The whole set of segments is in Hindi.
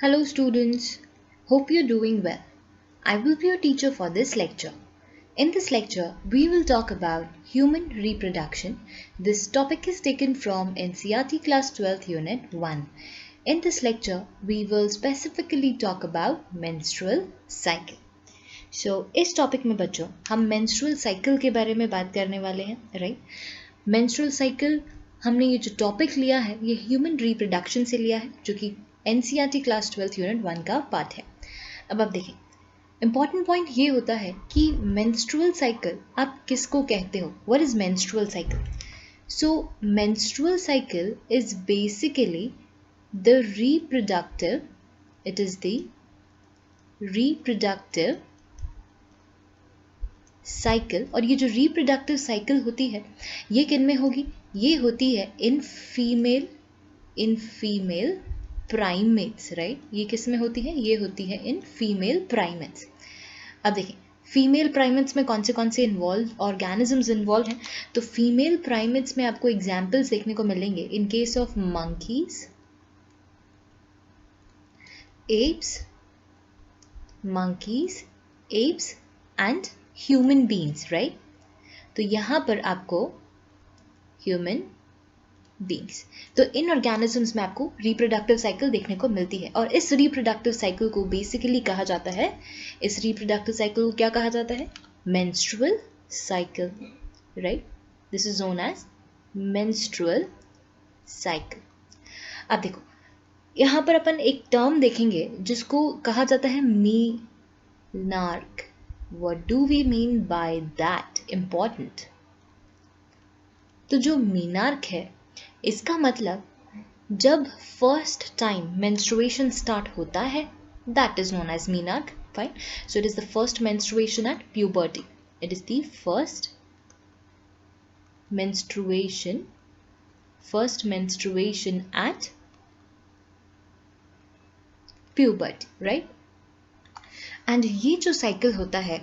Hello students, hope you're doing well. I will be your teacher for this lecture. In this lecture, we will talk about human reproduction. This topic is taken from NCERT class 12th unit 1. In this lecture, we will specifically talk about menstrual cycle. So, इस टॉपिक में बच्चों हम menstrual cycle के बारे में बात करने वाले हैं, right? Menstrual cycle हमने ये जो टॉपिक लिया है ये ह्यूमन रिप्रोडक्शन से लिया है जो कि NCERT क्लास 12th यूनिट 1 का पार्ट है। अब आप देखें, इम्पॉर्टेंट पॉइंट ये होता है कि मेंस्ट्रुअल साइकिल आप किसको कहते हो, what is menstrual cycle? So menstrual cycle is basically the reproductive, it is the reproductive cycle. और ये जो रिप्रोडक्टिव साइकिल होती है ये किन में होगी? ये होती है इन फीमेल प्राइमेट्स, राइट? ये किस में होती है? ये होती है इन फीमेल प्राइमेट्स। अब देखें, फीमेल प्राइमेट्स में कौन से इन्वॉल्व ऑर्गेनिजम्स इन्वॉल्व हैं? तो फीमेल प्राइमेट्स में आपको एग्जाम्पल्स देखने को मिलेंगे in case of monkeys, apps and human beings, right? तो यहां पर आपको ह्यूमन बींग्स, तो इन ऑर्गेनिजम्स में आपको रिप्रोडक्टिव साइकिल देखने को मिलती है। और इस रिप्रोडक्टिव साइकिल को बेसिकली कहा जाता है, इस रिप्रोडक्टिव साइकिल को क्या कहा जाता है? Menstrual cycle, right? This is known as menstrual cycle. अब देखो, यहां पर अपन एक टर्म देखेंगे जिसको कहा जाता है menarche. What do we mean by that? Important. तो जो मीनार्क है इसका मतलब जब फर्स्ट टाइम मेंस्ट्रुएशन स्टार्ट होता है, that is known as menarche, fine? So it is the first menstruation at puberty, it is the first menstruation at puberty, right? And ये जो साइकिल होता है,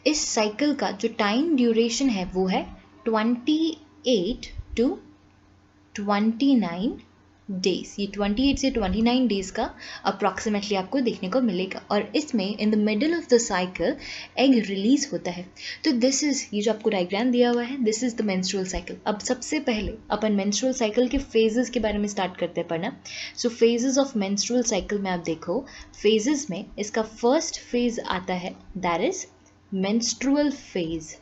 इस साइकिल का जो टाइम ड्यूरेशन है वो है 28 to 29 डेज। ये 28 से 29 डेज का अप्रॉक्सीमेटली आपको देखने को मिलेगा। और इसमें in the middle of the cycle egg release होता है। तो दिस इज, ये जो आपको डायग्राम दिया हुआ है, this is the menstrual cycle. अब सबसे पहले अपन मेंस्ट्रुअल साइकिल के फेजेस के बारे में स्टार्ट करते हैं पढ़ना। सो फेजेस ऑफ मेंस्ट्रुअल साइकिल में आप देखो, फेजेस में इसका फर्स्ट फेज आता है, that is menstrual phase.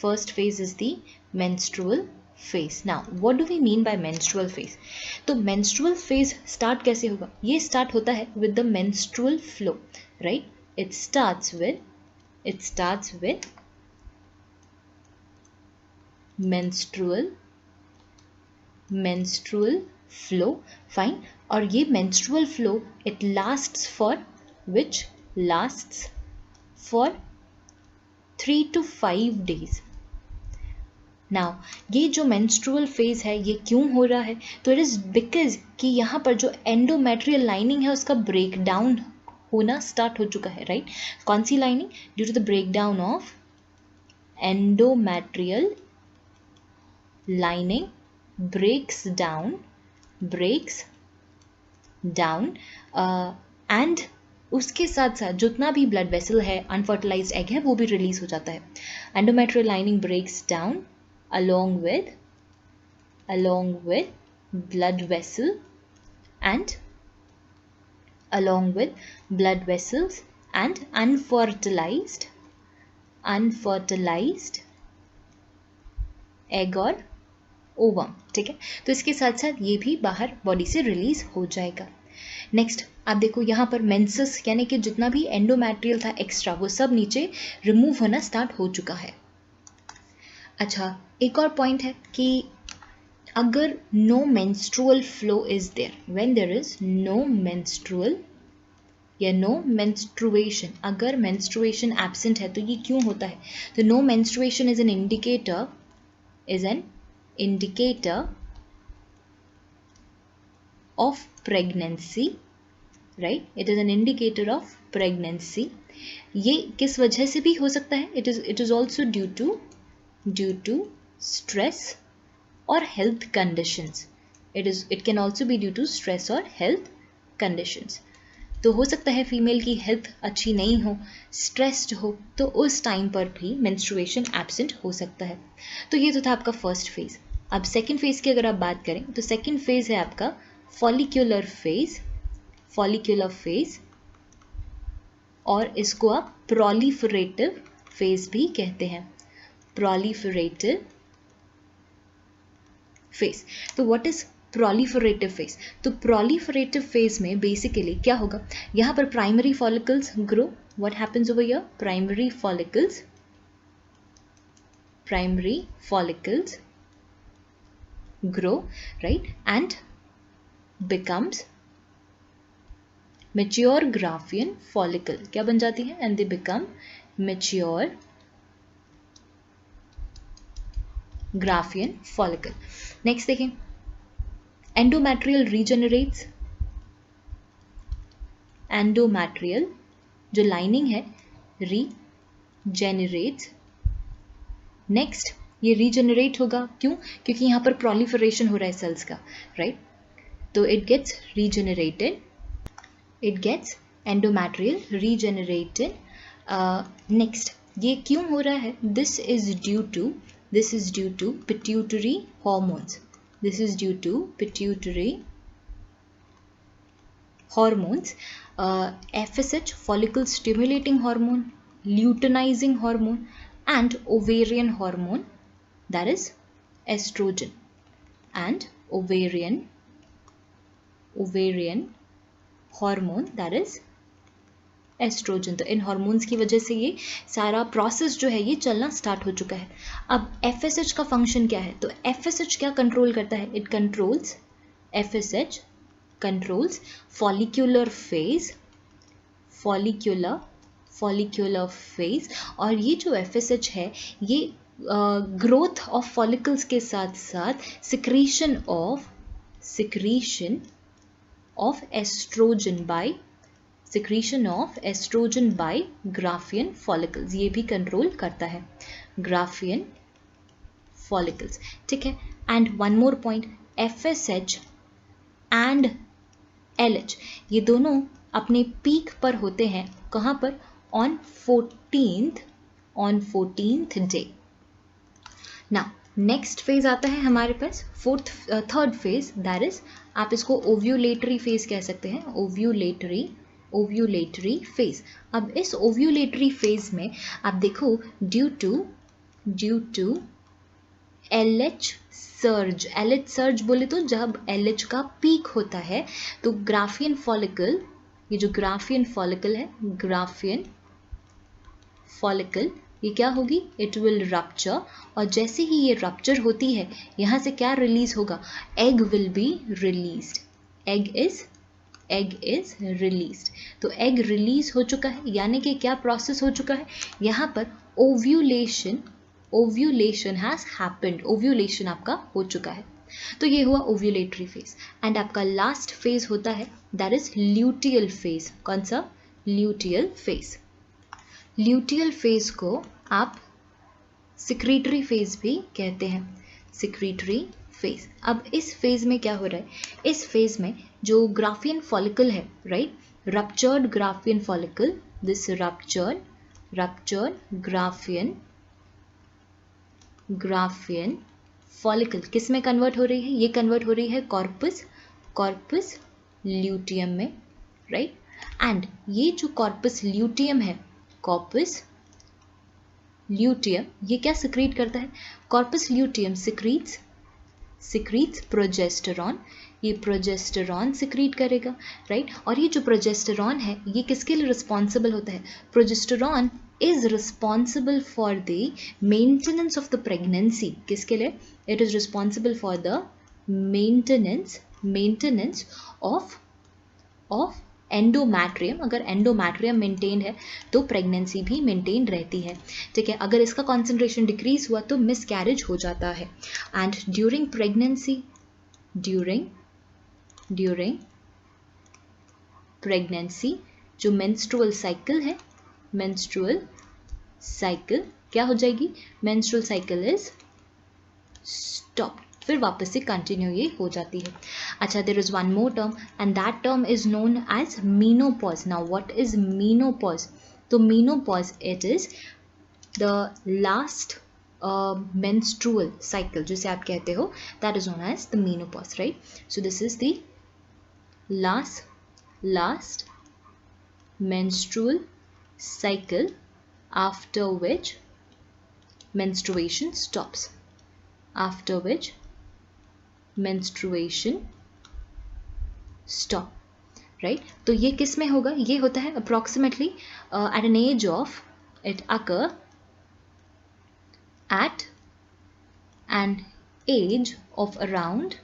First phase is the menstrual phase. Now, what do we mean by menstrual phase? तो menstrual phase start कैसे होगा? ये start होता है with the menstrual flow, right? It starts with menstrual flow, fine? और ये menstrual flow it lasts for 3 to 5 days. Now ये जो मेंस्ट्रुअल फेज है ये क्यों हो रहा है? तो इट इज बिकॉज कि यहाँ पर जो एंडोमेट्रियल लाइनिंग है उसका ब्रेक डाउन होना स्टार्ट हो चुका है, राइट? कौन सी lining? Due to the break down of endometrial lining breaks down and उसके साथ साथ जितना भी ब्लड वेसल है, अनफर्टिलाइज्ड एग है, वो भी रिलीज हो जाता है। Endometrial lining breaks down along with blood vessels and unfertilized egg और ओवम, ठीक है? तो इसके साथ साथ ये भी बाहर बॉडी से रिलीज हो जाएगा। नेक्स्ट आप देखो, यहाँ पर मेंसेस यानी कि जितना भी एंडोमेट्रियल था एक्स्ट्रा वो सब नीचे रिमूव होना स्टार्ट हो चुका है। अच्छा, एक और पॉइंट है कि अगर no menstrual flow is there, when there is no menstrual या नो मेंस्ट्रुएशन, अगर मेंस्ट्रुएशन एब्सेंट है तो ये क्यों होता है? तो no menstruation is an indicator of pregnancy, right? It is an indicator of pregnancy. ये किस वजह से भी हो सकता है? It is also due to stress or health conditions. It can also be due to stress or health conditions. तो हो सकता है फीमेल की हेल्थ अच्छी नहीं हो, स्ट्रेस्ड हो, तो उस टाइम पर भी मेंस्ट्रुएशन एब्सेंट हो सकता है। तो ये तो था आपका फर्स्ट फेज। अब सेकंड फेज की अगर आप बात करें तो सेकंड फेज है आपका फॉलिक्यूलर फेज, फॉलिक्यूलर फेज, और इसको आप प्रोलिफरेटिव फेज भी कहते हैं, प्रोलिफरेटिव फेज। तो व्हाट इज प्रोलिफरेटिव फेज? तो प्रोलिफरेटिव फेज में बेसिकली क्या होगा, यहां पर primary follicles grow, what happens over here, primary follicles grow, right, and becomes mature Graafian follicle, क्या बन जाती है, and they become mature Graafian follicle। Next देखें, एंडोमेट्रियल रीजेनरेट्स, एंडोमेट्रियल जो लाइनिंग है रीजेनरेट्स। नेक्स्ट ये रीजेनरेट होगा, क्यों? क्योंकि यहाँ पर प्रोलिफरेशन हो रहा है सेल्स का, राइट? तो it gets regenerated, it gets endometrial regenerated. Next ये क्यों हो रहा है? This is due to pituitary hormones, this is due to pituitary hormones, FSH follicle stimulating hormone, luteinizing hormone, and ovarian hormone, that is estrogen, and ovarian hormone, that is oestrogen. तो इन हार्मोन्स की वजह से ये सारा प्रोसेस जो है ये चलना स्टार्ट हो चुका है। अब FSH का फंक्शन क्या है? तो FSH क्या कंट्रोल करता है? It controls, FSH controls follicular phase, follicular phase. और ये जो FSH है ये ग्रोथ ऑफ फॉलिकल्स के साथ साथ secretion of oestrogen by Graafian follicles, ये भी कंट्रोल करता है ग्राफियन फॉलिकल्स, ठीक है। And one more point, FSH and LH ये दोनों अपने पीक पर होते हैं, कहाँ पर? On 14th day. Now next phase आता है हमारे पास थर्ड फेज, दैट इज आप इसको ओव्यूलेटरी फेज कह सकते हैं, ओव्यूलेटरी फेज। अब इस ओव्यूलेटरी फेज में आप देखो ड्यू टू LH सर्ज बोले तो जब LH का पीक होता है तो ग्राफियन फॉलिकल, ये जो ग्राफियन फॉलिकल है, ग्राफियन फॉलिकल ये क्या होगी? इट विल रप्चर, और जैसे ही ये रप्चर होती है यहाँ से क्या रिलीज होगा? Egg will be released, egg is released. तो एग रिलीज हो चुका है, यानी कि क्या प्रोसेस हो चुका है यहाँ पर? ओव्यूलेशन हैज हैपेंड, ओव्यूलेशन आपका हो चुका है। तो ये हुआ ओव्यूलेटरी फेज। एंड आपका लास्ट फेज होता है दैट इज ल्यूटियल फेज। कौन सा? Luteal phase. ल्यूटियल फेज को आप सिक्रीटरी फेज भी कहते हैं, सिक्रीटरी फेज। अब इस फेज में क्या हो रहा है? इस फेज में जो ग्राफियन फॉलिकल है, right, ruptured Graafian follicle, this ruptured Graafian follicle किस में कन्वर्ट हो रही है? ये कन्वर्ट हो रही है कॉर्पस ल्यूटियम में, राइट। एंड ये जो कॉर्पस ल्यूटियम है, कॉर्पस ल्यूटियम ये क्या सिक्रीट करता है? कॉर्पस ल्यूटियम सिक्रीट्स प्रोजेस्टेरॉन, ये प्रोजेस्टेरॉन सिक्रीट करेगा, राइट। और ये जो प्रोजेस्टेरॉन है ये किसके लिए रिस्पॉन्सिबल होता है? Progesterone is responsible for the maintenance of the pregnancy. किसके लिए? It is responsible for the maintenance of endometrium. अगर एंडोमैट्रियम मेंटेन है तो प्रेगनेंसी भी मेंटेन रहती है, ठीक है। अगर इसका कॉन्सेंट्रेशन डिक्रीज हुआ तो मिसकैरेज हो जाता है। And during pregnancy, during pregnancy जो मेंस्ट्रुअल साइकिल है, मेंस्ट्रुअल साइकिल क्या हो जाएगी? मेंस्ट्रुअल साइकिल इज स्टॉप्ड, फिर वापस से कंटिन्यू ये हो जाती है. अच्छा, there is one more term and that term is known as menopause. Now what is menopause? तो menopause it is the last menstrual cycle, जिसे आप कहते हो, that is known as the menopause, right? So this is the last menstrual cycle after which menstruation stops. After which menstruation stop, right? तो ये किस में होगा? ये होता है approximately at an age of, it occur at an age of around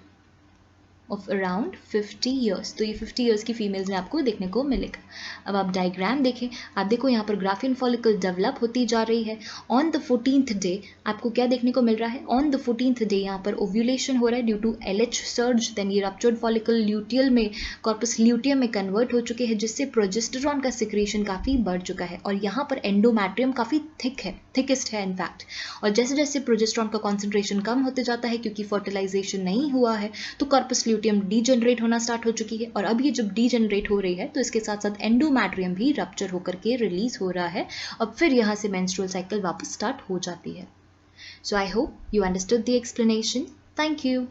50 years. तो ये 50 years की फीमेल्स में आपको देखने को मिलेगा. अब आप डायग्राम देखें, आप देखो यहाँ पर ग्राफियन फॉलिकल डेवलप होती जा रही है. ऑन द 14th डे आपको क्या देखने को मिल रहा है? ऑन द 14th डे यहाँ पर ओव्यूलेशन हो रहा है due to LH surge. Then ये रप्चर्ड फॉलिकल ल्यूटियल में, कॉर्पस ल्यूटियम में कन्वर्ट हो चुके हैं, जिससे प्रोजेस्टेरॉन का सिक्रेशन काफ़ी बढ़ चुका है. और यहाँ पर एंडोमैट्रियम काफ़ी थिक है, थिकेस्ट है इनफैक्ट. और जैसे जैसे प्रोजेस्टेरॉन का कॉन्सेंट्रेशन कम होते जाता है, क्योंकि फर्टिलाइजेशन नहीं हुआ है, तो कॉर्पस ल्यूटियम डीजनरेट होना स्टार्ट हो चुकी है. और अब ये जब डीजनरेट हो रही है तो इसके साथ साथ एंडोमैट्रियम भी रप्चर होकर के रिलीज हो रहा है. अब फिर यहाँ से मेंस्ट्रुअल साइकिल वापस स्टार्ट हो जाती है. So I hope you understood the explanation. Thank you.